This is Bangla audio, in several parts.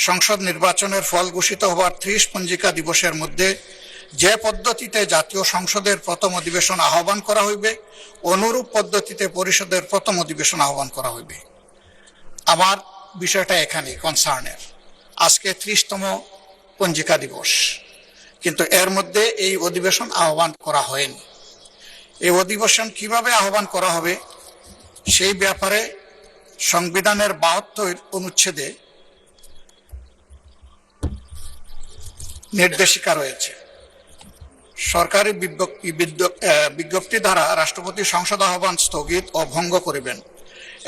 সংসদ নির্বাচনের ফল ঘোষিত হওয়ার 30 পঞ্জিকা দিবসের মধ্যে যে পদ্ধতিতে জাতীয় সংসদের প্রথম অধিবেশন আহ্বান করা হইবে অনুরূপ পদ্ধতিতে পরিষদের প্রথম অধিবেশন আহ্বান করা হইবে। আমার বিষয়টা এখানে কনসার্নের। আজকে 30তম পঞ্জিকা দিবস, কিন্তু এর মধ্যে এই অধিবেশন আহ্বান করা হয়নি। এই অধিবেশন কিভাবে আহ্বান করা হবে সেই ব্যাপারে সংবিধানের 72 অনুচ্ছেদে নির্দেশিকা রয়েছে। সরকারি বিজ্ঞপ্তি দ্বারা রাষ্ট্রপতি সংসদ আহ্বান স্থগিত ও ভঙ্গ করিবেন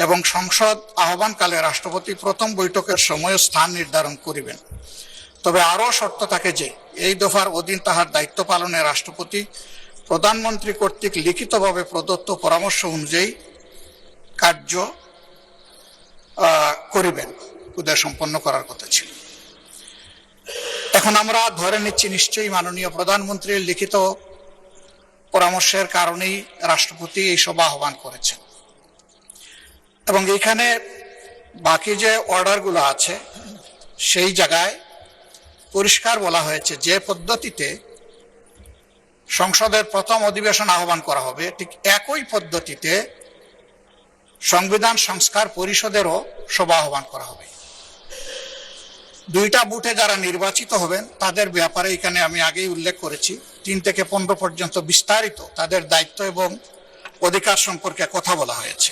এবং সংসদ আহ্বানকালে রাষ্ট্রপতি প্রথম বৈঠকের সময় ও স্থান নির্ধারণ করিবেন। তবে আরও শর্ত থাকে যে এই দফার অধীন তাহার দায়িত্ব পালনে রাষ্ট্রপতি প্রধানমন্ত্রী কর্তৃক লিখিতভাবে প্রদত্ত পরামর্শ অনুযায়ী কার্য করিবেন। উদয় সম্পন্ন করার কথা ছিল। এখন আমরা ধরে নিচ্ছি নিশ্চয়ই মাননীয় প্রধানমন্ত্রীর লিখিত পরামর্শের কারণেই রাষ্ট্রপতি এই সভা আহ্বান করেছেন। এবং এখানে বাকি যে অর্ডারগুলো আছে সেই জায়গায় পরিষ্কার বলা হয়েছে যে পদ্ধতিতে সংসদের প্রথম অধিবেশন আহ্বান করা হবে ঠিক একই পদ্ধতিতে সংবিধান সংস্কার পরিষদেরও সভা আহ্বান করা হবে। দুইটা বুথে যারা নির্বাচিত হবেন তাদের ব্যাপারে এখানে আমি আগেই উল্লেখ করেছি 3 থেকে 15 পর্যন্ত বিস্তারিত তাদের দায়িত্ব এবং অধিকার সম্পর্কে কথা বলা হয়েছে।